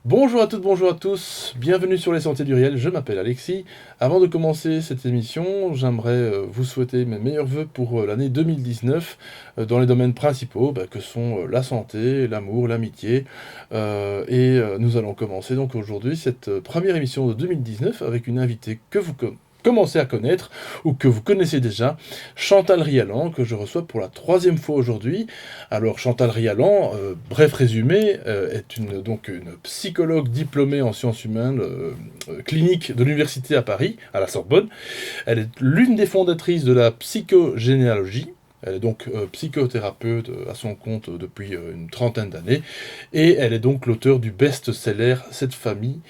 Bonjour à toutes, bonjour à tous, bienvenue sur les Sentiers du Réel, je m'appelle Alexis. Avant de commencer cette émission, j'aimerais vous souhaiter mes meilleurs vœux pour l'année 2019 dans les domaines principaux que sont la santé, l'amour, l'amitié. Nous allons commencer donc aujourd'hui cette première émission de 2019 avec une invitée que vous commencez à connaître ou que vous connaissez déjà, Chantal Rialan, que je reçois pour la troisième fois aujourd'hui. Alors Chantal Rialan, bref résumé, est donc une psychologue diplômée en sciences humaines cliniques de l'Université à Paris, à la Sorbonne. Elle est l'une des fondatrices de la psychogénéalogie. Elle est donc psychothérapeute à son compte depuis une trentaine d'années. Et elle est donc l'auteur du best-seller Cette famille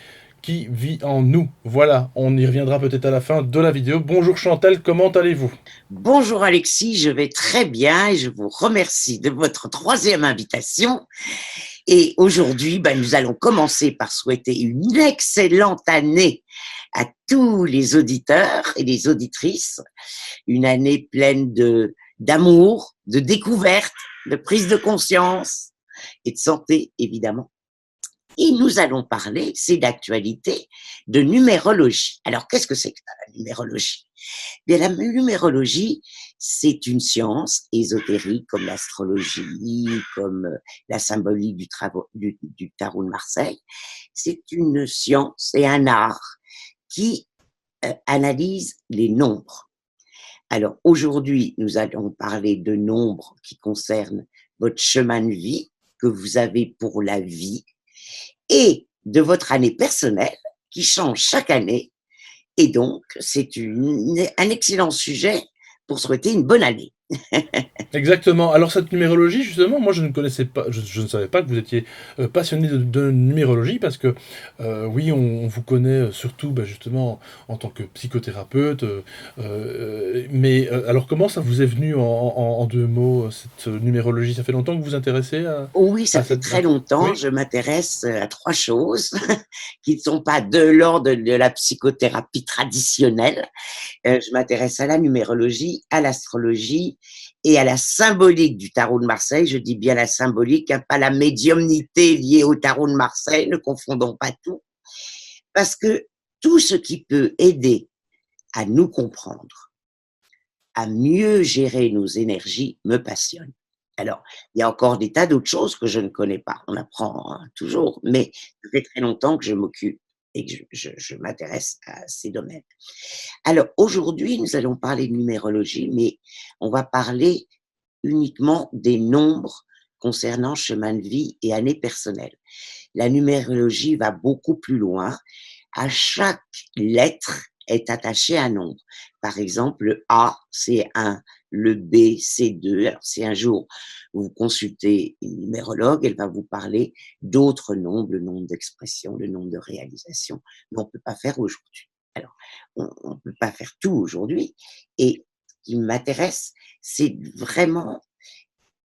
qui vit en nous. Voilà, on y reviendra peut-être à la fin de la vidéo. Bonjour Chantal, comment allez-vous? Bonjour Alexis, je vais très bien et je vous remercie de votre troisième invitation. Et aujourd'hui, nous allons commencer par souhaiter une excellente année à tous les auditeurs et les auditrices. Une année pleine d'amour, de découverte, de prise de conscience et de santé, évidemment. Et nous allons parler, c'est d'actualité, de numérologie. Alors, qu'est-ce que c'est que ça, la numérologie? Bien, la numérologie, c'est une science ésotérique comme l'astrologie, comme la symbolique du tarot de Marseille. C'est une science et un art qui analyse les nombres. Alors, aujourd'hui, nous allons parler de nombres qui concernent votre chemin de vie que vous avez pour la vie et de votre année personnelle qui change chaque année. Et donc, c'est un excellent sujet pour souhaiter une bonne année. Exactement. Alors cette numérologie, justement, moi je ne connaissais pas, je ne savais pas que vous étiez passionné de numérologie parce que oui, on vous connaît surtout justement en tant que psychothérapeute. Alors comment ça vous est venu en deux mots cette numérologie? Ça fait longtemps que vous vous intéressez Oui, ça à fait cette... très longtemps. Oui. Je m'intéresse à trois choses qui ne sont pas de l'ordre de la psychothérapie traditionnelle. Je m'intéresse à la numérologie, à l'astrologie et à la symbolique du tarot de Marseille. Je dis bien la symbolique, hein, pas la médiumnité liée au tarot de Marseille, ne confondons pas tout. Parce que tout ce qui peut aider à nous comprendre, à mieux gérer nos énergies me passionne. Alors, il y a encore des tas d'autres choses que je ne connais pas. On apprend toujours, mais ça fait très longtemps que je m'occupe et que je m'intéresse à ces domaines. Alors, aujourd'hui, nous allons parler de numérologie, mais on va parler uniquement des nombres concernant chemin de vie et année personnelle. La numérologie va beaucoup plus loin. À chaque lettre est attaché un nombre. Par exemple, le A, c'est 1, le B, c'est 2. Alors, si un jour vous consultez une numérologue, elle va vous parler d'autres nombres, le nombre d'expressions, le nombre de réalisations, mais on ne peut pas faire aujourd'hui. Alors, on ne peut pas faire tout aujourd'hui. Et ce qui m'intéresse, c'est vraiment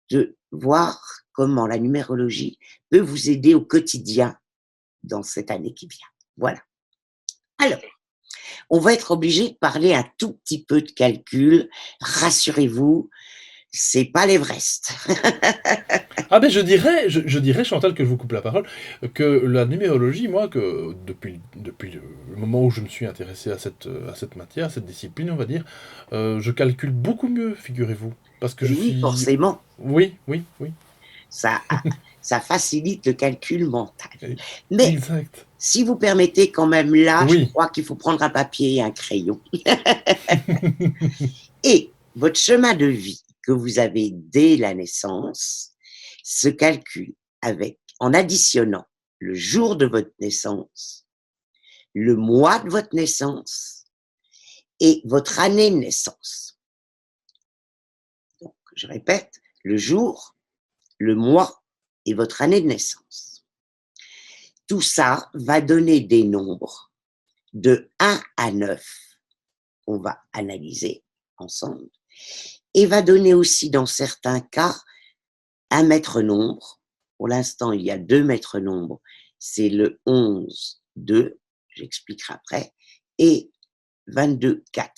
de voir comment la numérologie peut vous aider au quotidien dans cette année qui vient. Voilà. Alors, on va être obligé de parler un tout petit peu de calcul. Rassurez-vous, c'est pas l'Everest. Ah ben je dirais Chantal, que je vous coupe la parole, que la numérologie, moi, que depuis le moment où je me suis intéressé à cette matière, à cette discipline, on va dire, je calcule beaucoup mieux, figurez-vous. Parce que Et je oui, suis... forcément, Oui, oui, oui. ça, ça facilite le calcul mental. Mais Exact. si vous permettez quand même là, je Oui. crois qu'il faut prendre un papier et un crayon. Et votre chemin de vie que vous avez dès la naissance se calcule en additionnant le jour de votre naissance, le mois de votre naissance et votre année de naissance. Donc, je répète, le jour, le mois et votre année de naissance. Tout ça va donner des nombres de 1 à 9 qu'on va analyser ensemble et va donner aussi, dans certains cas, un maître nombre. Pour l'instant, il y a 2 maîtres nombres. C'est le 11, 2, j'expliquerai après, et 22, 4.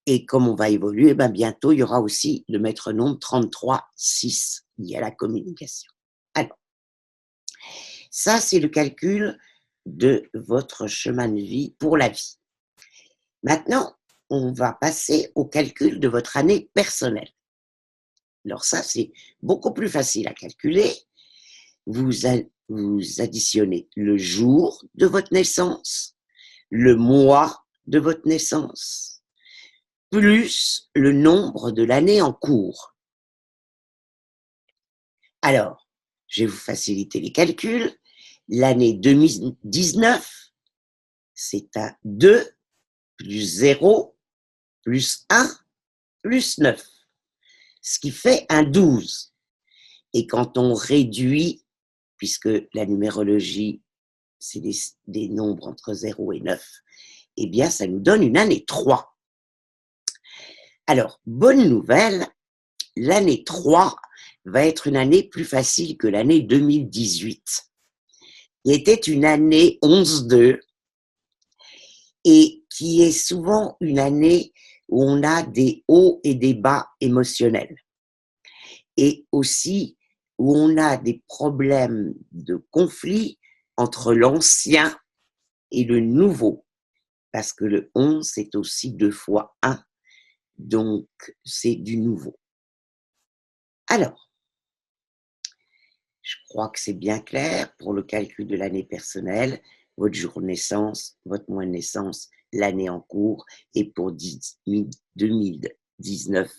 Et comme on va évoluer, bientôt, il y aura aussi le maître nombre 33, 6, lié à la communication. Alors, Ça, c'est le calcul de votre chemin de vie pour la vie. Maintenant, on va passer au calcul de votre année personnelle. Alors ça, c'est beaucoup plus facile à calculer. Vous additionnez le jour de votre naissance, le mois de votre naissance, plus le nombre de l'année en cours. Alors, je vais vous faciliter les calculs. L'année 2019, c'est un 2 plus 0 plus 1 plus 9, ce qui fait un 12. Et quand on réduit, puisque la numérologie, c'est des nombres entre 0 et 9, eh bien, ça nous donne une année 3. Alors, bonne nouvelle, l'année 3 va être une année plus facile que l'année 2018, qui était une année 11-2, et qui est souvent une année où on a des hauts et des bas émotionnels. Et aussi où on a des problèmes de conflit entre l'ancien et le nouveau. Parce que le 11, c'est aussi 2 fois 1. Donc, c'est du nouveau. Alors, je crois que c'est bien clair pour le calcul de l'année personnelle, votre jour de naissance, votre mois de naissance, l'année en cours, et pour 2019,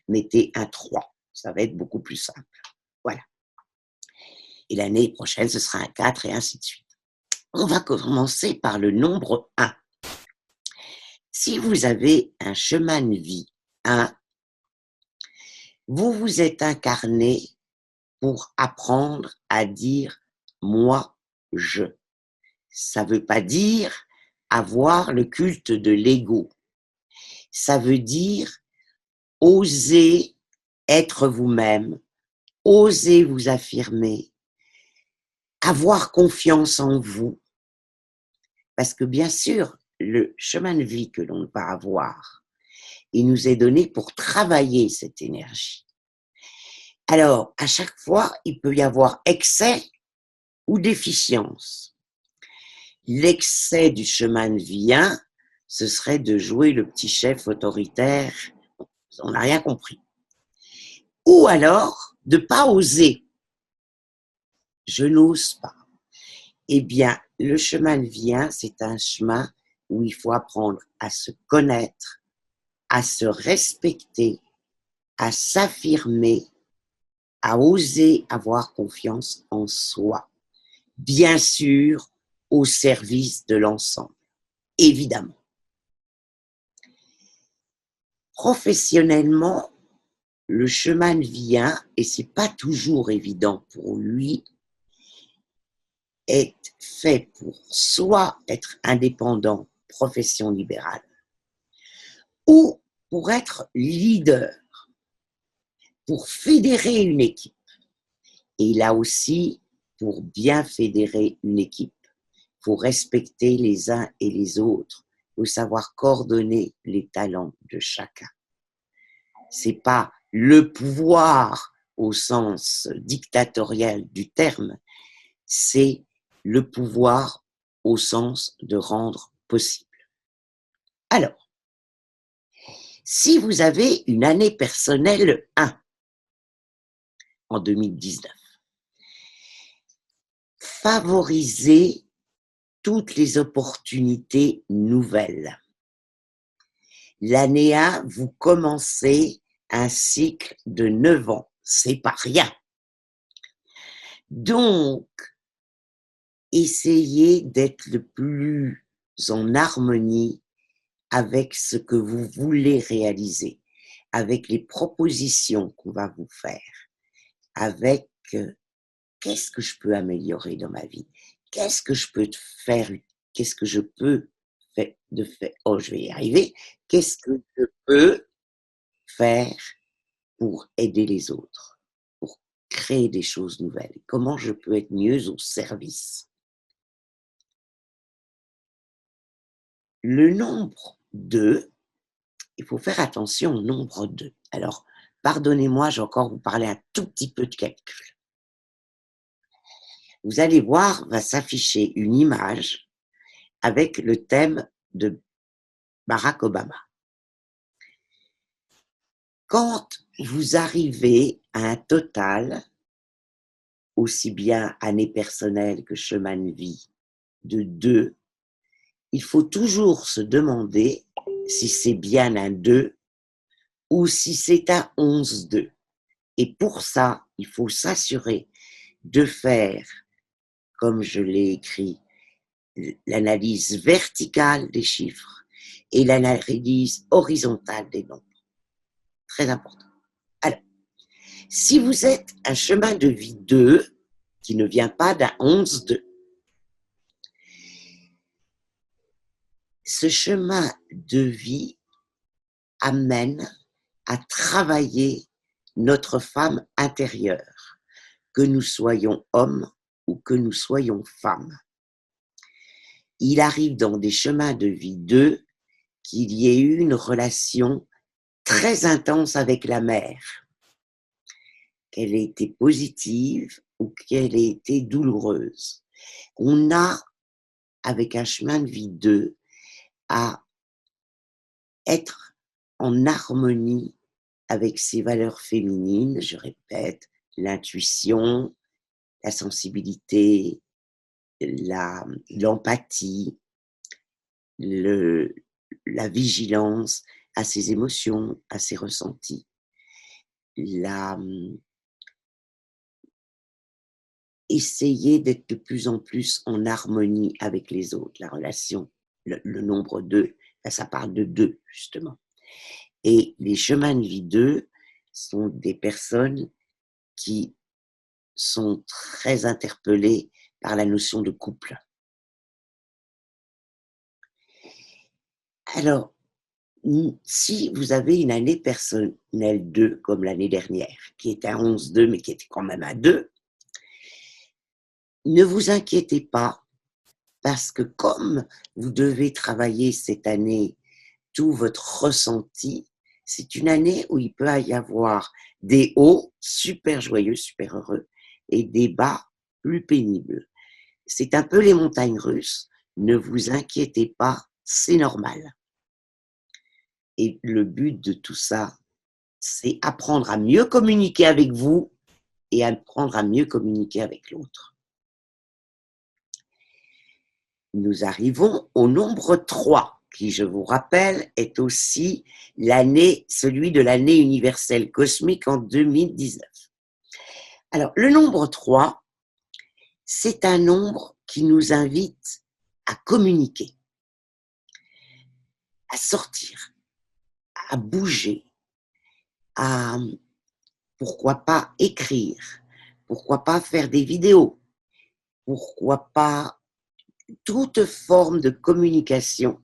mettez un 3. Ça va être beaucoup plus simple. Voilà. Et l'année prochaine, ce sera un 4 et ainsi de suite. On va commencer par le nombre 1. Si vous avez un chemin de vie 1, vous vous êtes incarné pour apprendre à dire « moi, je ». Ça ne veut pas dire avoir le culte de l'ego. Ça veut dire oser être vous-même, oser vous affirmer, avoir confiance en vous. Parce que bien sûr, le chemin de vie que l'on va avoir, il nous est donné pour travailler cette énergie. Alors, à chaque fois, il peut y avoir excès ou déficience. L'excès du chemin de vie 1, ce serait de jouer le petit chef autoritaire. On n'a rien compris. Ou alors, de ne pas oser. Je n'ose pas. Eh bien, le chemin de vie 1, c'est un chemin où il faut apprendre à se connaître, à se respecter, à s'affirmer, à oser avoir confiance en soi. Bien sûr, au service de l'ensemble, évidemment. Professionnellement, le chemin de vie 1, et c'est pas toujours évident pour lui, est fait pour soit être indépendant, profession libérale, ou pour être leader, pour fédérer une équipe. Et là aussi, pour bien fédérer une équipe, il faut respecter les uns et les autres, il faut savoir coordonner les talents de chacun. C'est pas le pouvoir au sens dictatorial du terme, c'est le pouvoir au sens de rendre possible. Alors, si vous avez une année personnelle 1 en 2019, favorisez toutes les opportunités nouvelles. L'année 1, vous commencez un cycle de 9 ans. C'est pas rien. Donc, essayez d'être le plus en harmonie avec ce que vous voulez réaliser, avec les propositions qu'on va vous faire, avec qu'est-ce que je peux améliorer dans ma vie, qu'est-ce que je peux faire, qu'est-ce que je peux faire, je vais y arriver, qu'est-ce que je peux faire pour aider les autres, pour créer des choses nouvelles, comment je peux être mieux au service. Le nombre 2, il faut faire attention au nombre 2. Alors, pardonnez-moi, j'ai encore vous parler un tout petit peu de calcul. vous allez voir, va s'afficher une image avec le thème de Barack Obama. Quand vous arrivez à un total, aussi bien année personnelle que chemin de vie, de 2, il faut toujours se demander si c'est bien un 2 ou si c'est un 11-2. Et pour ça, il faut s'assurer de faire, comme je l'ai écrit, l'analyse verticale des chiffres et l'analyse horizontale des nombres. Très important. Alors, si vous êtes un chemin de vie 2, qui ne vient pas d'un 11-2, ce chemin de vie amène à travailler notre femme intérieure, que nous soyons hommes ou que nous soyons femmes. Il arrive dans des chemins de vie 2 qu'il y ait eu une relation très intense avec la mère, qu'elle ait été positive ou qu'elle ait été douloureuse. On a, avec un chemin de vie 2, à être en harmonie avec ses valeurs féminines, je répète, l'intuition, la sensibilité, l'empathie, la vigilance à ses émotions, à ses ressentis, essayer d'être de plus en plus en harmonie avec les autres, la relation, le nombre 2, ça parle de 2 justement. Et les chemins de vie 2 sont des personnes qui sont très interpellées par la notion de couple. Alors, si vous avez une année personnelle 2, comme l'année dernière, qui était à 11-2, mais qui était quand même à 2, ne vous inquiétez pas, parce que comme vous devez travailler cette année tout votre ressenti, c'est une année où il peut y avoir des hauts super joyeux, super heureux, et des bas plus pénibles. C'est un peu les montagnes russes, ne vous inquiétez pas, c'est normal. Et le but de tout ça, c'est apprendre à mieux communiquer avec vous et apprendre à mieux communiquer avec l'autre. Nous arrivons au nombre 3, qui, je vous rappelle, est aussi celui de l'année universelle cosmique en 2019. Alors, le nombre 3, c'est un nombre qui nous invite à communiquer, à sortir, à bouger, à, pourquoi pas, écrire, pourquoi pas faire des vidéos, pourquoi pas toute forme de communication,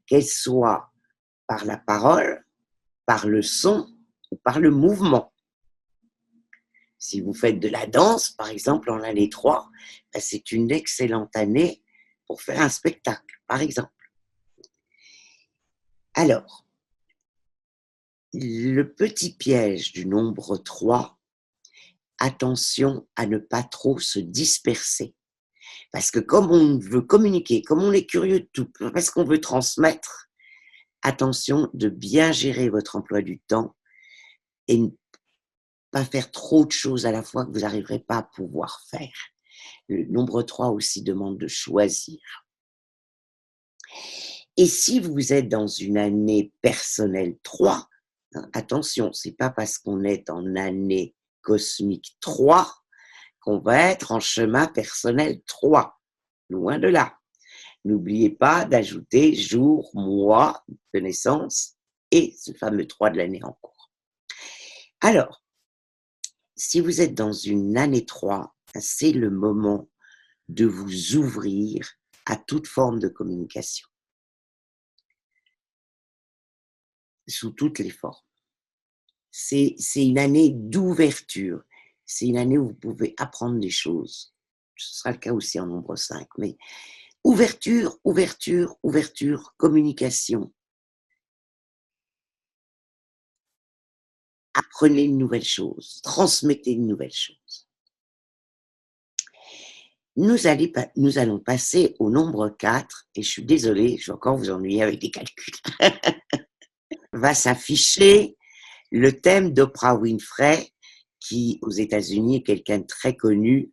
qu'elle soit par la parole, par le son ou par le mouvement. Si vous faites de la danse, par exemple, en année 3, c'est une excellente année pour faire un spectacle, par exemple. Alors, le petit piège du nombre 3, attention à ne pas trop se disperser. Parce que comme on veut communiquer, comme on est curieux de tout, parce qu'on veut transmettre, attention de bien gérer votre emploi du temps et ne pas faire trop de choses à la fois que vous n'arriverez pas à pouvoir faire. Le nombre 3 aussi demande de choisir. Et si vous êtes dans une année personnelle 3, attention, c'est pas parce qu'on est en année cosmique 3 qu'on va être en chemin personnel 3. Loin de là. N'oubliez pas d'ajouter jour, mois de naissance et ce fameux 3 de l'année en cours. Alors, si vous êtes dans une année 3, c'est le moment de vous ouvrir à toute forme de communication, sous toutes les formes. C'est une année d'ouverture, c'est une année où vous pouvez apprendre des choses. Ce sera le cas aussi en nombre 5, mais ouverture, ouverture, ouverture, communication. Apprenez une nouvelle chose, transmettez une nouvelle chose. Nous allons passer au nombre 4, et je suis désolée, je vais encore vous ennuyer avec des calculs. Va s'afficher le thème d'Oprah Winfrey, qui aux États-Unis est quelqu'un de très connu,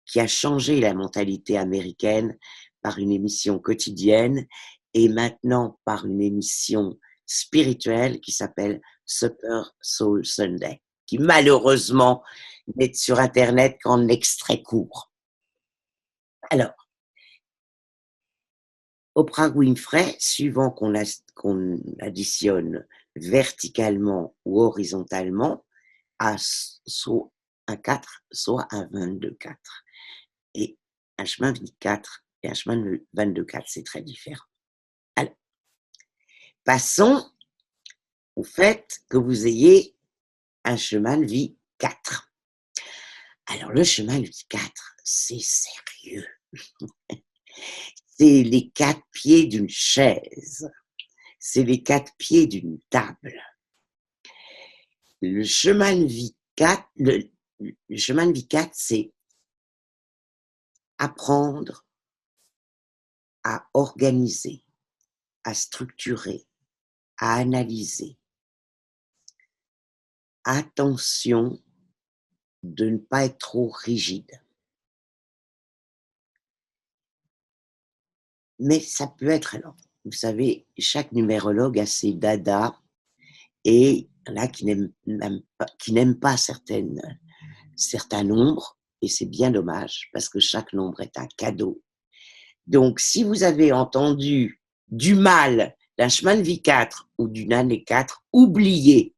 qui a changé la mentalité américaine par une émission quotidienne et maintenant par une émission spirituelle qui s'appelle Super Soul Sunday, qui malheureusement n'est sur Internet qu'en extrait court. Alors, Oprah Winfrey, suivant qu'on additionne verticalement ou horizontalement, a soit un 4, soit un 22-4. Et un chemin de vie 4 et un chemin de 22-4, c'est très différent. Alors, passons au fait que vous ayez un chemin de vie 4. Alors, le chemin de vie 4, c'est sérieux. C'est les 4 pieds d'une chaise. C'est les 4 pieds d'une table. Le chemin de vie 4, le chemin de vie 4, c'est apprendre à organiser, à structurer, à analyser. Attention de ne pas être trop rigide. Mais ça peut être, alors, vous savez, chaque numérologue a ses dadas et il y en a qui n'aiment pas certains nombres, et c'est bien dommage parce que chaque nombre est un cadeau. Donc, si vous avez entendu du mal d'un chemin de vie 4 ou d'une année 4, oubliez,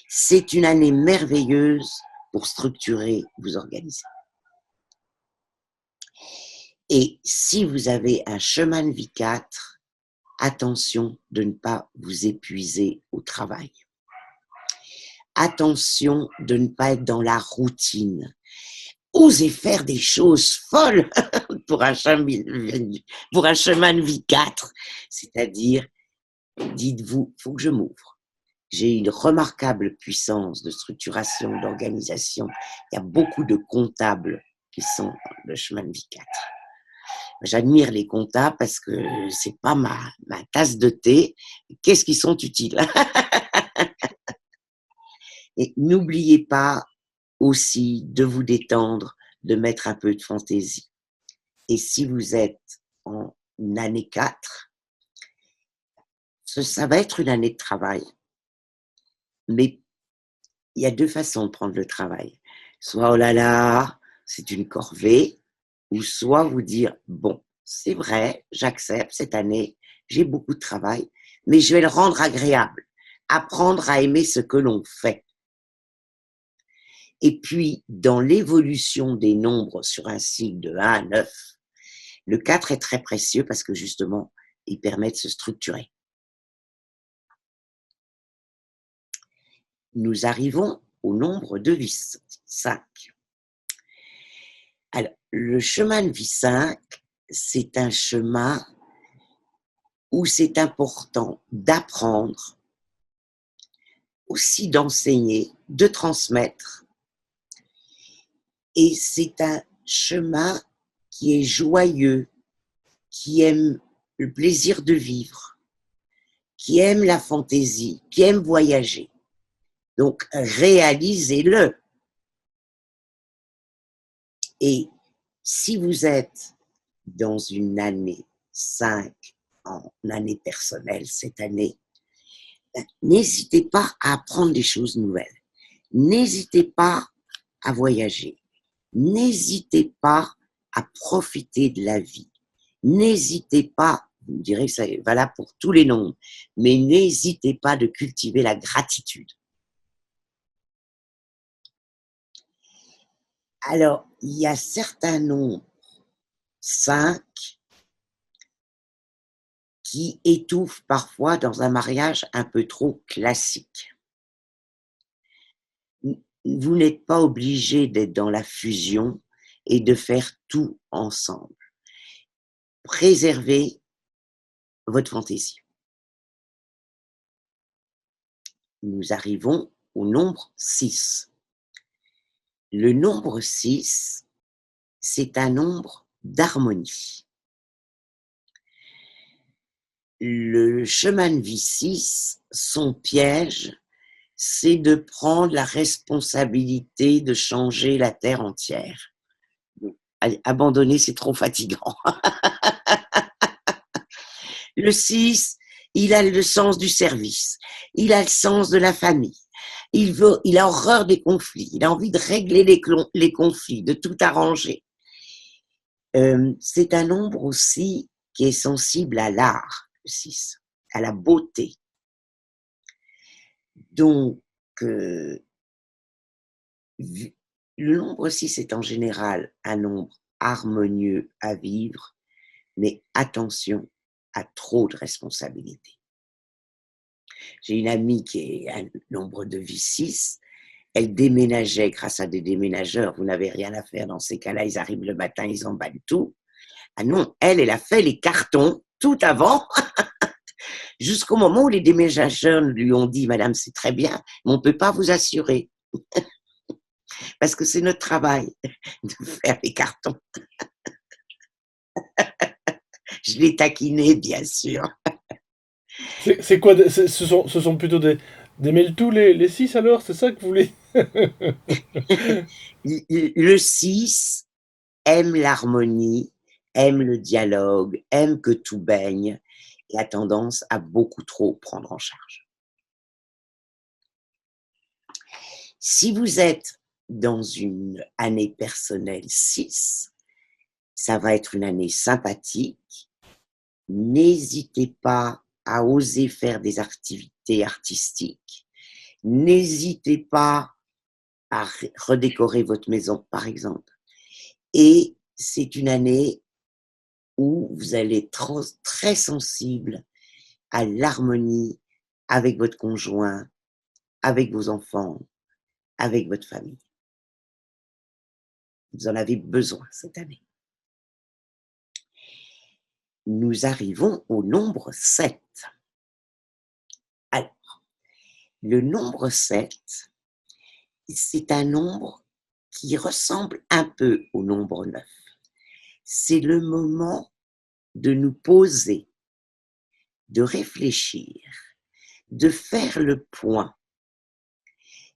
c'est une année merveilleuse pour structurer, vous organiser. Et si vous avez un chemin de vie 4, attention de ne pas vous épuiser au travail. Attention de ne pas être dans la routine. Osez faire des choses folles pour un chemin de vie 4. C'est-à-dire, dites-vous, il faut que je m'ouvre. J'ai une remarquable puissance de structuration, d'organisation. Il y a beaucoup de comptables qui sont dans le chemin de vie 4. J'admire les comptables parce que c'est pas ma tasse de thé. Qu'est-ce qu'ils sont utiles? Et n'oubliez pas aussi de vous détendre, de mettre un peu de fantaisie. Et si vous êtes en année 4, ça va être une année de travail. Mais il y a 2 façons de prendre le travail. Soit, oh là là, c'est une corvée, ou soit vous dire, bon, c'est vrai, j'accepte cette année, j'ai beaucoup de travail, mais je vais le rendre agréable. Apprendre à aimer ce que l'on fait. Et puis, dans l'évolution des nombres sur un cycle de 1 à 9, le 4 est très précieux parce que justement, il permet de se structurer. Nous arrivons au nombre de vie 5. Alors, le chemin de vie 5, c'est un chemin où c'est important d'apprendre, aussi d'enseigner, de transmettre. Et c'est un chemin qui est joyeux, qui aime le plaisir de vivre, qui aime la fantaisie, qui aime voyager. Donc, réalisez-le. Et si vous êtes dans une année 5, en année personnelle cette année, n'hésitez pas à apprendre des choses nouvelles. N'hésitez pas à voyager. N'hésitez pas à profiter de la vie. N'hésitez pas, vous me direz que ça est valable pour tous les nombres, mais n'hésitez pas de cultiver la gratitude. Alors, il y a certains nombres 5 qui étouffent parfois dans un mariage un peu trop classique. Vous n'êtes pas obligé d'être dans la fusion et de faire tout ensemble. Préservez votre fantaisie. Nous arrivons au nombre 6. Le nombre 6, c'est un nombre d'harmonie. Le chemin de vie 6, son piège, c'est de prendre la responsabilité de changer la terre entière. Abandonner, c'est trop fatigant. Le 6, il a le sens du service, il a le sens de la famille, il a horreur des conflits, il a envie de régler les conflits, de tout arranger. C'est un nombre aussi qui est sensible à l'art, le 6, à la beauté. Donc, le nombre 6 est en général un nombre harmonieux à vivre, mais attention à trop de responsabilités. J'ai une amie qui est un nombre de vie 6, elle déménageait grâce à des déménageurs, vous n'avez rien à faire dans ces cas-là, ils arrivent le matin, ils emballent tout. Ah non, elle a fait les cartons tout avant, jusqu'au moment où les déménageurs lui ont dit « Madame, c'est très bien, mais on ne peut pas vous assurer. » Parce que c'est notre travail de faire les cartons. Je l'ai taquiné, bien sûr. C'est quoi ce sont plutôt des mail-to les 6 alors? C'est ça que vous voulez? Le 6 aime l'harmonie, aime le dialogue, aime que tout baigne et a tendance à beaucoup trop prendre en charge. Si vous êtes dans une année personnelle 6, ça va être une année sympathique. N'hésitez pas à oser faire des activités artistiques. N'hésitez pas à redécorer votre maison, par exemple. Et c'est une année où vous allez être très sensible à l'harmonie avec votre conjoint, avec vos enfants, avec votre famille. Vous en avez besoin cette année. Nous arrivons au nombre 7. Alors, le nombre 7, c'est un nombre qui ressemble un peu au nombre 9. C'est le moment de nous poser, de réfléchir, de faire le point.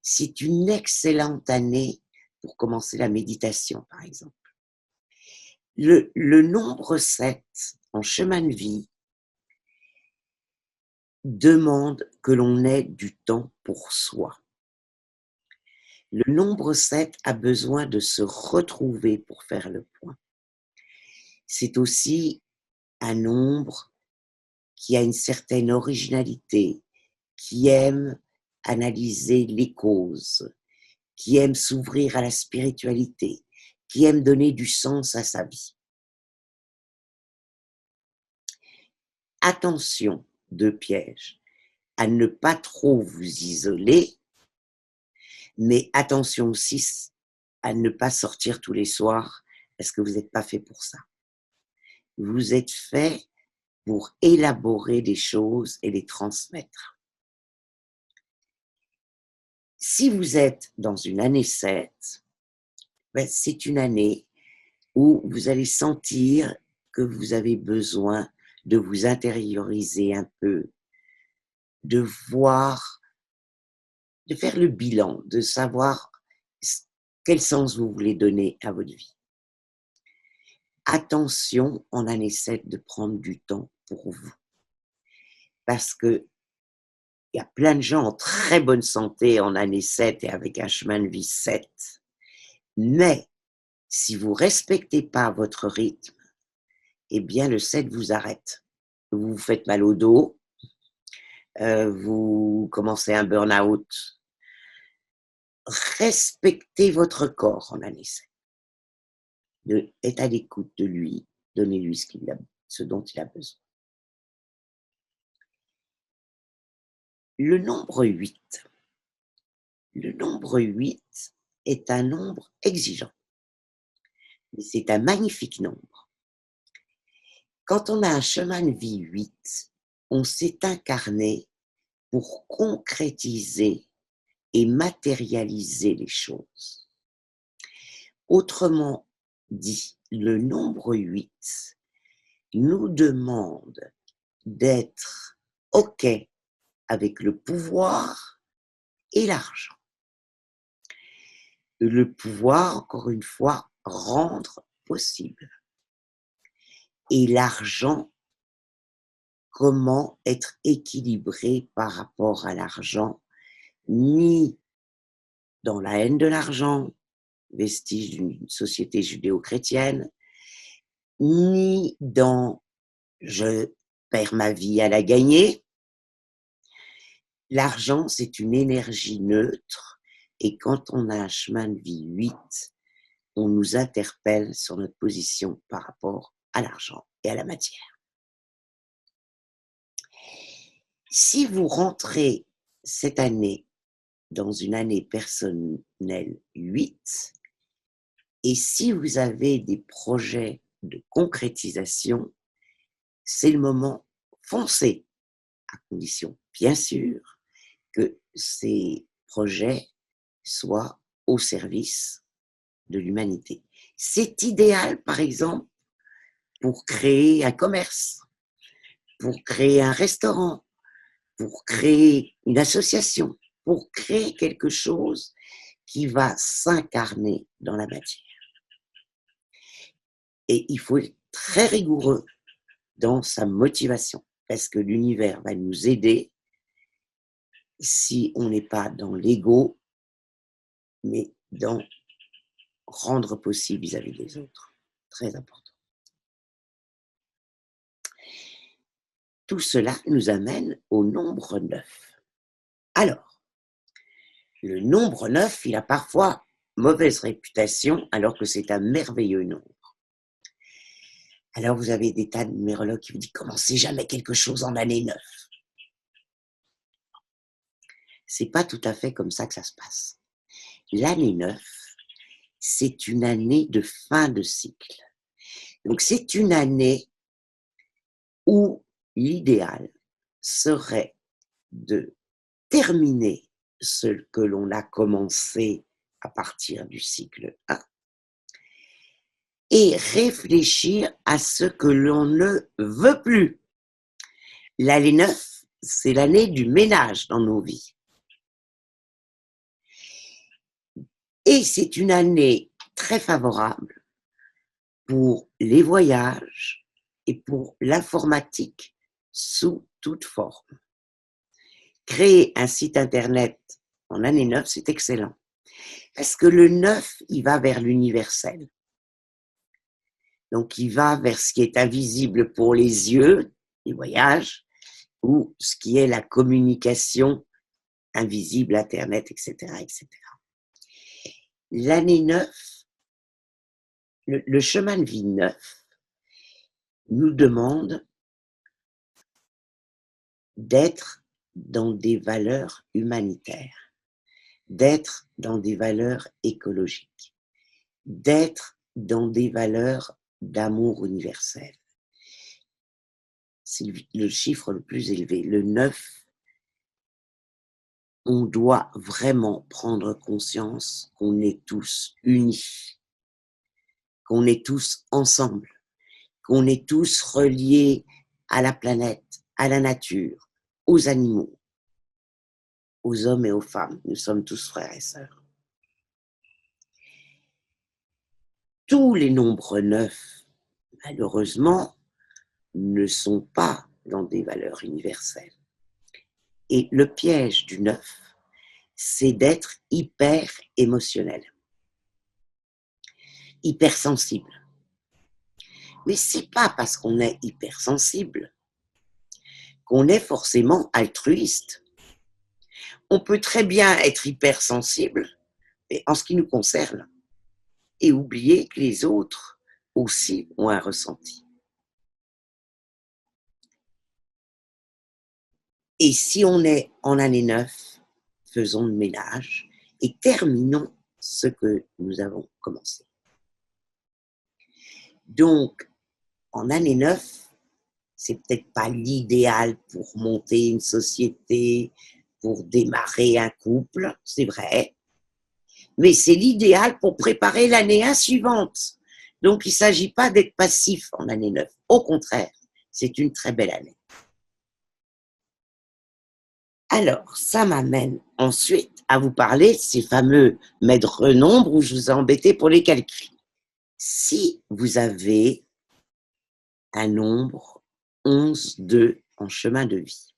C'est une excellente année pour commencer la méditation, par exemple. Le nombre 7 en chemin de vie demande que l'on ait du temps pour soi. Le nombre 7 a besoin de se retrouver pour faire le point. C'est aussi un nombre qui a une certaine originalité, qui aime analyser les causes, qui aime s'ouvrir à la spiritualité, qui aime donner du sens à sa vie. Attention, deux pièges, à ne pas trop vous isoler, mais attention aussi à ne pas sortir tous les soirs parce que vous n'êtes pas fait pour ça. Vous êtes fait pour élaborer des choses et les transmettre. Si vous êtes dans une année 7, c'est une année où vous allez sentir que vous avez besoin de vous intérioriser un peu, de voir, de faire le bilan, de savoir quel sens vous voulez donner à votre vie. Attention en année 7 de prendre du temps pour vous. Parce que il y a plein de gens en très bonne santé en année 7 et avec un chemin de vie 7. Mais si vous ne respectez pas votre rythme, eh bien le 7 vous arrête. Vous vous faites mal au dos, vous commencez un burn-out. Respectez votre corps en année 7. Être à l'écoute de lui, donnez-lui ce dont il a besoin. Le nombre 8. Le nombre 8 est un nombre exigeant. Mais c'est un magnifique nombre. Quand on a un chemin de vie 8, on s'est incarné pour concrétiser et matérialiser les choses. Autrement dit, le nombre 8 nous demande d'être OK avec le pouvoir et l'argent. Le pouvoir, encore une fois, rendre possible. Et l'argent, comment être équilibré par rapport à l'argent, ni dans la haine de l'argent, vestige d'une société judéo-chrétienne, ni dans je perds ma vie à la gagner. L'argent, c'est une énergie neutre et quand on a un chemin de vie 8, on nous interpelle sur notre position par rapport à l'argent et à la matière. Si vous rentrez cette année dans une année personnelle 8, et si vous avez des projets de concrétisation, c'est le moment, foncez, à condition, bien sûr, que ces projets soient au service de l'humanité. C'est idéal, par exemple, pour créer un commerce, pour créer un restaurant, pour créer une association, pour créer quelque chose qui va s'incarner dans la matière. Et il faut être très rigoureux dans sa motivation, parce que l'univers va nous aider si on n'est pas dans l'ego, mais dans rendre possible vis-à-vis des autres. Très important. Tout cela nous amène au nombre 9. Alors, le nombre 9, il a parfois mauvaise réputation, alors que c'est un merveilleux nombre. Alors, vous avez des tas de numérologues qui vous disent « Commencez jamais quelque chose en année 9 ». C'est pas tout à fait comme ça que ça se passe. L'année 9, c'est une année de fin de cycle. Donc, c'est une année où l'idéal serait de terminer ce que l'on a commencé à partir du cycle 1 et réfléchir à ce que l'on ne veut plus. L'année 9, c'est l'année du ménage dans nos vies. Et c'est une année très favorable pour les voyages et pour l'informatique sous toute forme. Créer un site internet en année 9, c'est excellent. Parce que le 9, il va vers l'universel. Donc, il va vers ce qui est invisible pour les yeux, les voyages, ou ce qui est la communication invisible, Internet, etc., etc. L'année 9, le chemin de vie 9, nous demande d'être dans des valeurs humanitaires, d'être dans des valeurs écologiques, d'être dans des valeurs d'amour universel. C'est le chiffre le plus élevé. Le 9, on doit vraiment prendre conscience qu'on est tous unis, qu'on est tous ensemble, qu'on est tous reliés à la planète, à la nature, aux animaux, aux hommes et aux femmes. Nous sommes tous frères et sœurs. Tous les nombres 9, malheureusement, ne sont pas dans des valeurs universelles. Et le piège du 9, c'est d'être hyper émotionnel, hypersensible. Mais c'est pas parce qu'on est hypersensible qu'on est forcément altruiste. On peut très bien être hypersensible, mais en ce qui nous concerne, et oublier que les autres aussi ont un ressenti. Et si on est en année 9, faisons le ménage et terminons ce que nous avons commencé. Donc, en année 9, c'est peut-être pas l'idéal pour monter une société, pour démarrer un couple, c'est vrai, mais c'est l'idéal pour préparer l'année 1 suivante. Donc, il ne s'agit pas d'être passif en année 9. Au contraire, c'est une très belle année. Alors, ça m'amène ensuite à vous parler de ces fameux maîtres nombres où je vous ai embêté pour les calculs. Si vous avez un nombre 11, 2 en chemin de vie,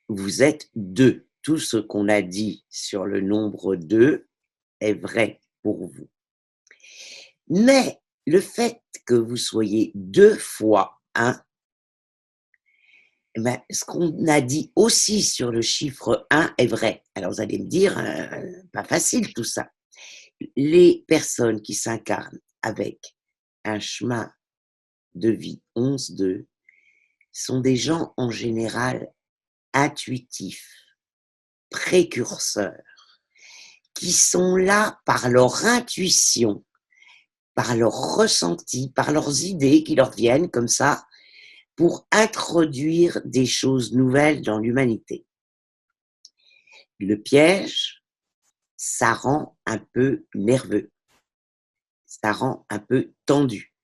vous êtes 2. Tout ce qu'on a dit sur le nombre 2 est vrai pour vous. Mais le fait que vous soyez 2 fois 1, ben, ce qu'on a dit aussi sur le chiffre 1 est vrai. Alors vous allez me dire, pas facile tout ça. Les personnes qui s'incarnent avec un chemin de vie 11-2 sont des gens en général intuitifs, précurseurs, qui sont là par leur intuition, par leur ressenti, par leurs idées qui leur viennent comme ça, pour introduire des choses nouvelles dans l'humanité. Le piège, ça rend un peu nerveux, ça rend un peu tendu.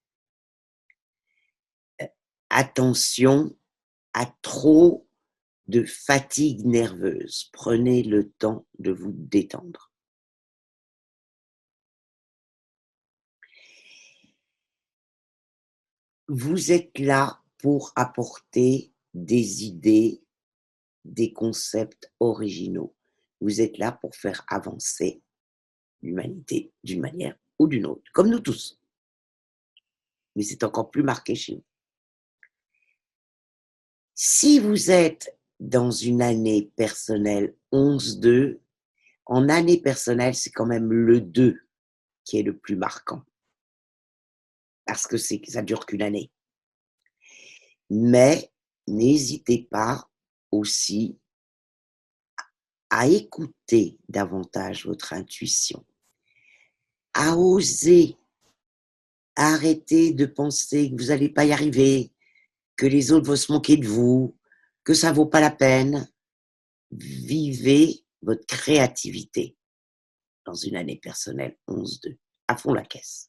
Attention à trop de fatigue nerveuse. Prenez le temps de vous détendre. Vous êtes là pour apporter des idées, des concepts originaux. Vous êtes là pour faire avancer l'humanité d'une manière ou d'une autre, comme nous tous. Mais c'est encore plus marqué chez vous. Si vous êtes dans une année personnelle 11-2, en année personnelle, c'est quand même le 2 qui est le plus marquant. Parce que ça dure qu'une année. Mais n'hésitez pas aussi à écouter davantage votre intuition, à oser arrêter de penser que vous n'allez pas y arriver, que les autres vont se moquer de vous, que ça ne vaut pas la peine. Vivez votre créativité dans une année personnelle 11-2, à fond la caisse.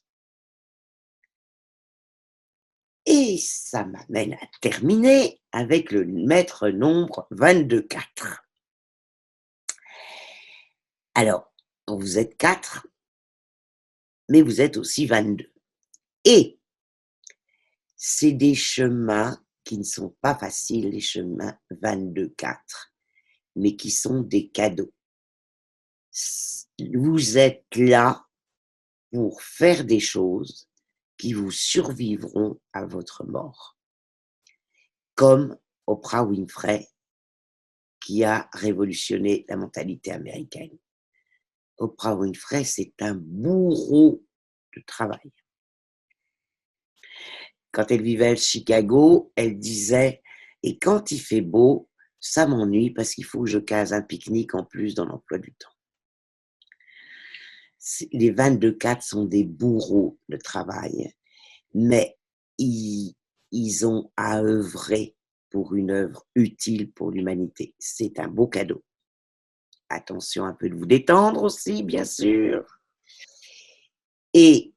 Et ça m'amène à terminer avec le maître nombre 22-4. Alors, vous êtes 4, mais vous êtes aussi 22. Et c'est des chemins qui ne sont pas faciles, les chemins 22-4, mais qui sont des cadeaux. Vous êtes là pour faire des choses qui vous survivront à votre mort. Comme Oprah Winfrey, qui a révolutionné la mentalité américaine. Oprah Winfrey, c'est un bourreau de travail. Quand elle vivait à Chicago, elle disait « Et quand il fait beau, ça m'ennuie parce qu'il faut que je case un pique-nique en plus dans l'emploi du temps. » Les 22-4 sont des bourreaux de travail, mais ils ont à œuvrer pour une œuvre utile pour l'humanité. C'est un beau cadeau. Attention un peu de vous détendre aussi, bien sûr. Et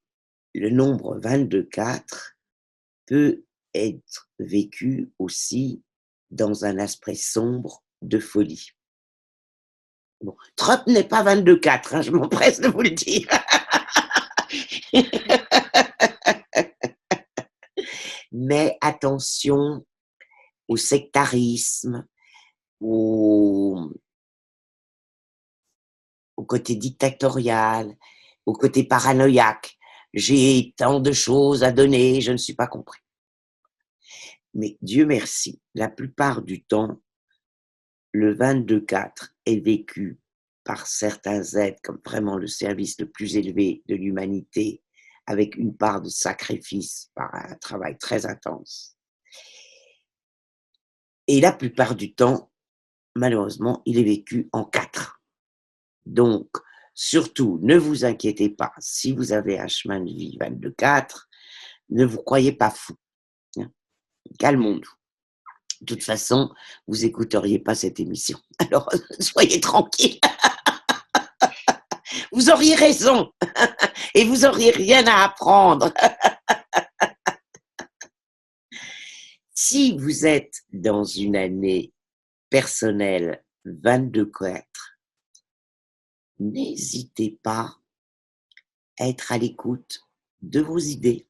le nombre 22-4 peut être vécu aussi dans un aspect sombre de folie. Bon, Trump n'est pas 22-4, hein, je m'empresse de vous le dire. Mais attention au sectarisme, au côté dictatorial, au côté paranoïaque. J'ai tant de choses à donner, je ne suis pas compris. Mais Dieu merci, la plupart du temps, le 22-4 est vécu par certains êtres comme vraiment le service le plus élevé de l'humanité, avec une part de sacrifice par un travail très intense. Et la plupart du temps, malheureusement, il est vécu en 4. Donc, surtout, ne vous inquiétez pas, si vous avez un chemin de vie 22-4, ne vous croyez pas fou. Calmons-nous. De toute façon, vous n'écouteriez pas cette émission. Alors, soyez tranquille. Vous auriez raison et vous auriez rien à apprendre. Si vous êtes dans une année personnelle 22/4, n'hésitez pas à être à l'écoute de vos idées,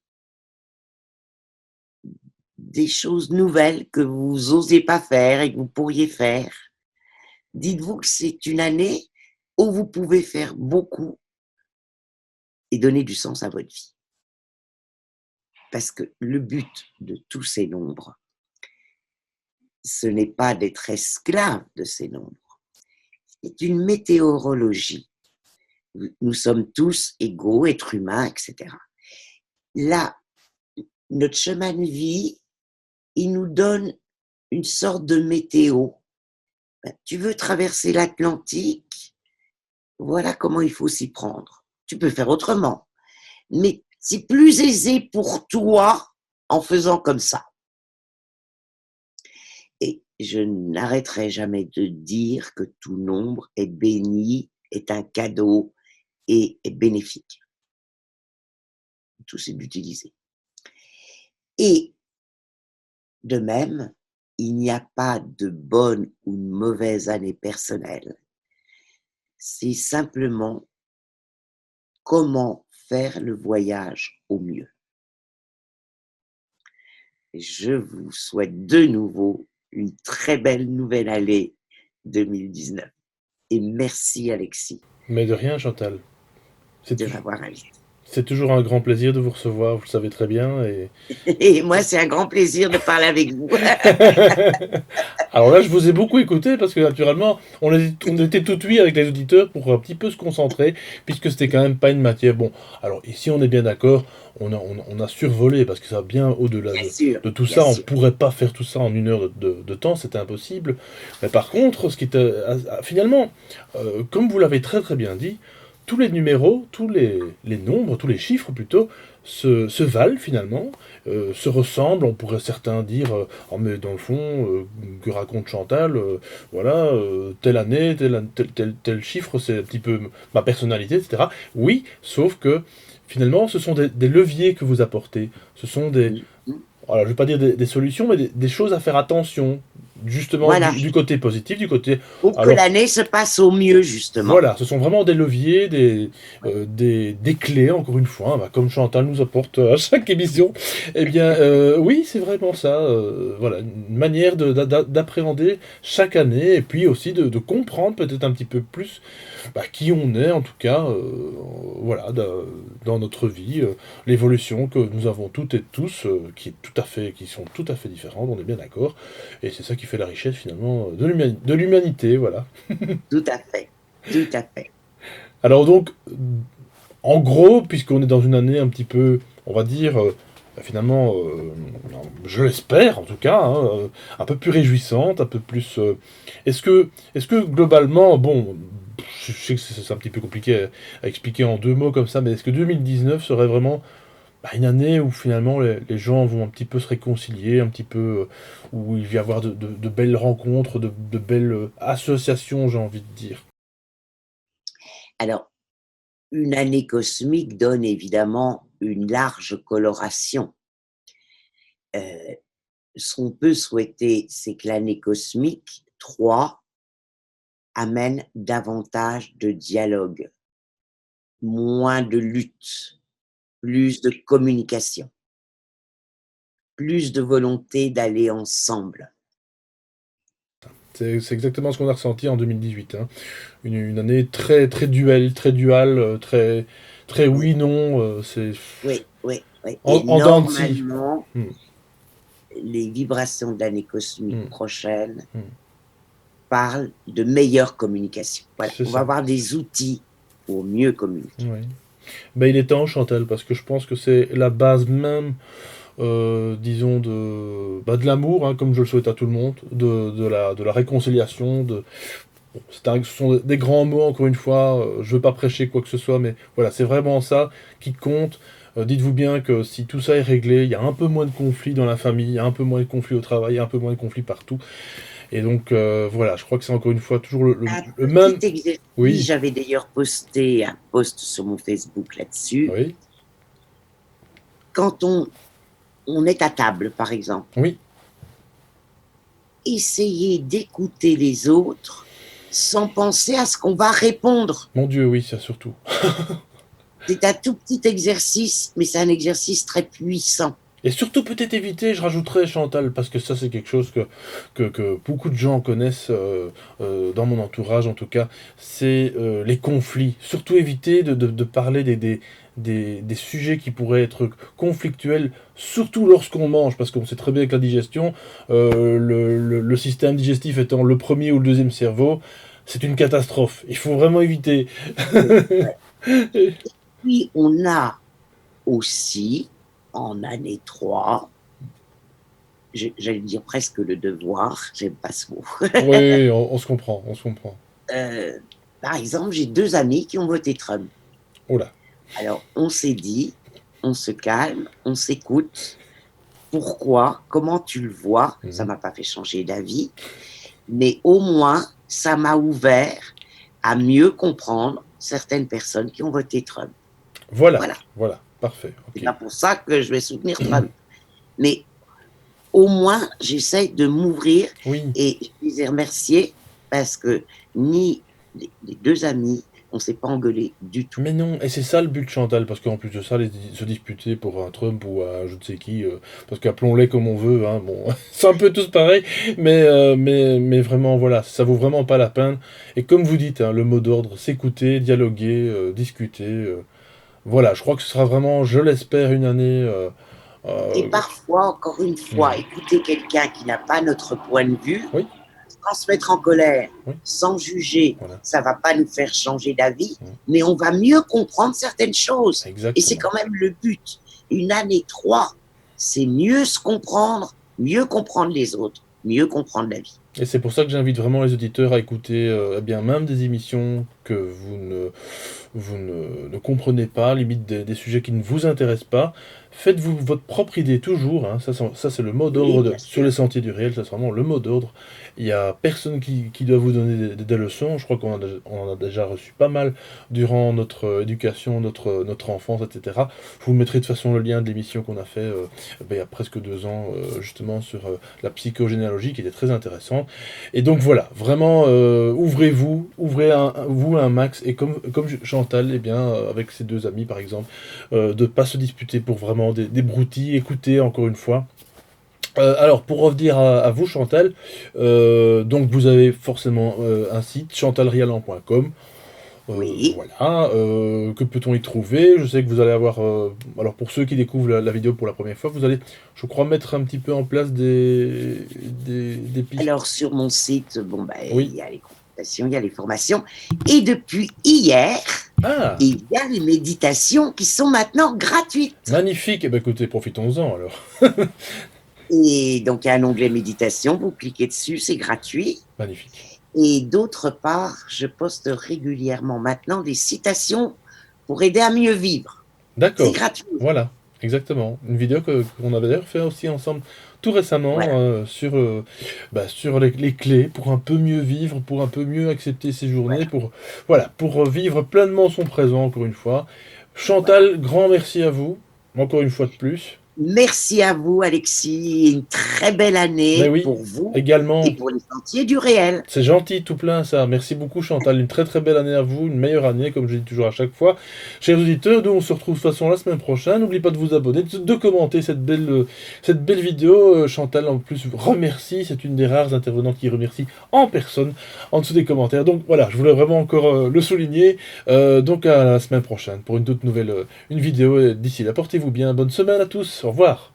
des choses nouvelles que vous osez pas faire et que vous pourriez faire. Dites-vous que c'est une année où vous pouvez faire beaucoup et donner du sens à votre vie. Parce que le but de tous ces nombres, ce n'est pas d'être esclave de ces nombres, c'est une météorologie. Nous sommes tous égaux, êtres humains, etc. Là, notre chemin de vie, il nous donne une sorte de météo. Tu veux traverser l'Atlantique, voilà comment il faut s'y prendre. Tu peux faire autrement, mais c'est plus aisé pour toi en faisant comme ça. Et je n'arrêterai jamais de dire que tout nombre est béni, est un cadeau et est bénéfique. Tout c'est d'utiliser. Et de même, il n'y a pas de bonne ou de mauvaise année personnelle. C'est simplement comment faire le voyage au mieux. Je vous souhaite de nouveau une très belle nouvelle année 2019. Et merci Alexis Mais de rien, Chantal. C'est de m'avoir invité. C'est toujours un grand plaisir de vous recevoir, vous le savez très bien. Et moi, c'est un grand plaisir de parler avec vous. Alors là, je vous ai beaucoup écouté parce que naturellement, on était tout oui avec les auditeurs pour un petit peu se concentrer, puisque c'était quand même pas une matière. Bon, alors ici, on est bien d'accord, on a survolé parce que ça va bien au-delà de tout ça. On ne pourrait pas faire tout ça en 1 heure de temps, c'était impossible. Mais par contre, ce qui était finalement, comme vous l'avez très très bien dit, tous les numéros, tous les nombres, tous les chiffres plutôt, se valent finalement, se ressemblent, on pourrait certains dire, oh mais dans le fond, que raconte Chantal, voilà, telle année, tel chiffre, c'est un petit peu ma personnalité, etc. Oui, sauf que finalement, ce sont des leviers que vous apportez, ce sont alors, je ne vais pas dire des solutions, mais des choses à faire attention, justement Voilà. du côté positif, du côté... Pour que l'année se passe au mieux, justement. Voilà, ce sont vraiment des leviers, des clés, encore une fois, bah, comme Chantal nous apporte à chaque émission. Eh bien, oui, c'est vraiment ça. Voilà, une manière d'appréhender chaque année, et puis aussi de comprendre peut-être un petit peu plus qui on est, en tout cas, voilà, dans notre vie, l'évolution que nous avons toutes et tous, qui sont tout à fait différentes, on est bien d'accord. Et c'est ça qui fait la richesse, finalement, de l'humanité, voilà. Tout à fait. Tout à fait. Alors donc, en gros, puisqu'on est dans une année un petit peu, on va dire, finalement, je l'espère en tout cas, hein, un peu plus réjouissante, un peu plus... Est-ce que globalement, bon, je sais que c'est un petit peu compliqué à expliquer en 2 mots comme ça, mais est-ce que 2019 serait vraiment une année où finalement les gens vont un petit peu se réconcilier, un petit peu, où il va y avoir de belles rencontres, de belles associations, j'ai envie de dire? Alors, une année cosmique donne évidemment une large coloration. Ce qu'on peut souhaiter, c'est que l'année cosmique 3 amène davantage de dialogue, moins de lutte, plus de communication, plus de volonté d'aller ensemble. C'est exactement ce qu'on a ressenti en 2018. Hein. Une année très, très duale, très, très oui-non. Oui. Et en dents de scie. normalement, les vibrations de l'année cosmique prochaine parlent de meilleure communication. Voilà, on va avoir des outils pour mieux communiquer. Oui. Il est temps, Chantal, parce que je pense que c'est la base même, disons, de l'amour, hein, comme je le souhaite à tout le monde, de la réconciliation, ce sont des grands mots, encore une fois, je veux pas prêcher quoi que ce soit, mais voilà, c'est vraiment ça qui compte. Dites-vous bien que si tout ça est réglé, il y a un peu moins de conflits dans la famille, il y a un peu moins de conflits au travail, il y a un peu moins de conflits partout. Et donc, voilà, je crois que c'est encore une fois toujours Un le même... petit exercice, Oui, j'avais d'ailleurs posté un post sur mon Facebook là-dessus. oui, Quand on est à table, par exemple, oui. essayez d'écouter les autres sans penser à ce qu'on va répondre. Mon Dieu, oui, ça surtout. C'est un tout petit exercice, mais c'est un exercice très puissant. Et surtout peut-être éviter, je rajouterais Chantal, parce que ça c'est quelque chose que beaucoup de gens connaissent, dans mon entourage en tout cas, c'est les conflits. Surtout éviter de parler des sujets qui pourraient être conflictuels, surtout lorsqu'on mange, parce qu'on sait très bien que la digestion, le système digestif étant le premier ou le deuxième cerveau, c'est une catastrophe. Il faut vraiment éviter. Puis on a aussi, en année 3, j'allais dire presque le devoir, j'aime pas ce mot. Oui, on se comprend, on se comprend. Par exemple, j'ai 2 amis qui ont voté Trump. Oh là. Alors, on s'est dit, on se calme, on s'écoute. Pourquoi? Comment tu le vois? Ça Mhm. m'a pas fait changer d'avis, mais au moins, ça m'a ouvert à mieux comprendre certaines personnes qui ont voté Trump. Voilà, Voilà. voilà, parfait, C'est OK. pas pour ça que je vais soutenir Trump. Mais au moins, j'essaie de m'ouvrir Oui, et je les ai remerciés parce que ni les 2 amis, on s'est pas engueulés du tout. mais non, et c'est ça le but, Chantal, parce qu'en plus de ça, se disputer pour un Trump ou un je ne sais qui, parce qu'appelons-les comme on veut, hein, bon, c'est un peu tous pareil, mais vraiment, voilà, ça vaut vraiment pas la peine. Et comme vous dites, hein, le mot d'ordre, s'écouter, dialoguer, discuter, voilà, je crois que ce sera vraiment, je l'espère, une année... Et euh, parfois, encore une fois, mhm. écouter quelqu'un qui n'a pas notre point de vue, Oui, sans se mettre en colère, oui, sans juger, voilà, ça va pas nous faire changer d'avis, mhm, mais on va mieux comprendre certaines choses. Et c'est exactement. quand même le but. Une année 3, c'est mieux se comprendre, mieux comprendre les autres, mieux comprendre la vie. Et c'est pour ça que j'invite vraiment les auditeurs à écouter, eh bien, même des émissions que vous ne comprenez pas, limite des sujets qui ne vous intéressent pas. Faites-vous votre propre idée toujours, hein. Ça, c'est le mot Oui, d'ordre bien sur sûr. les sentiers du réel, ça c'est vraiment le mot d'ordre. Il n'y a personne qui doit vous donner des leçons. Je crois on en a déjà reçu pas mal durant notre éducation, notre enfance, etc. Je vous mettrai de toute façon le lien de l'émission qu'on a fait, ben, il y a presque 2 ans, justement sur la psychogénéalogie, qui était très intéressante. Et donc voilà, vraiment, ouvrez-vous, ouvrez vous un max, et comme Chantal, eh bien, avec ses 2 amis par exemple, de pas se disputer pour vraiment des broutilles, écoutez encore une fois. Alors, pour revenir à vous, Chantal, donc vous avez forcément un site, chantalrialan.com. Oui. Voilà, que peut-on y trouver? Je sais que vous allez avoir, alors pour ceux qui découvrent la vidéo pour la première fois, vous allez, je crois, mettre un petit peu en place des pistes. Alors, sur mon site, bon, ben, il Oui. y a les consultations, il y a les formations. Et depuis hier, Ah! il y a les méditations qui sont maintenant gratuites. Magnifique! Eh ben, écoutez, profitons-en alors. Et donc, il y a un onglet méditation, vous cliquez dessus, c'est gratuit. Magnifique. Et d'autre part, je poste régulièrement maintenant des citations pour aider à mieux vivre. C'est D'accord, gratuit. voilà, exactement. Une vidéo qu'on avait d'ailleurs fait aussi ensemble tout récemment, Voilà, sur les clés pour un peu mieux vivre, pour un peu mieux accepter ses journées, voilà, pour voilà, pour vivre pleinement son présent encore une fois. voilà. Chantal, grand merci à vous, encore une fois de plus. Merci à vous, Alexis. Une très belle Mais année oui, pour vous et également. pour les sentiers du réel. C'est gentil, tout plein ça. Merci beaucoup Chantal. Une très très belle année à vous, une meilleure année, comme je dis toujours à chaque fois. Chers auditeurs, nous on se retrouve de toute façon la semaine prochaine. N'oubliez pas de vous abonner, de commenter cette belle vidéo. Chantal en plus vous remercie. C'est une des rares intervenantes qui remercie en personne en dessous des commentaires. Donc voilà, je voulais vraiment encore le souligner. Donc à la semaine prochaine pour une toute nouvelle une vidéo. Et d'ici là, portez-vous bien. Bonne semaine à tous. Au revoir.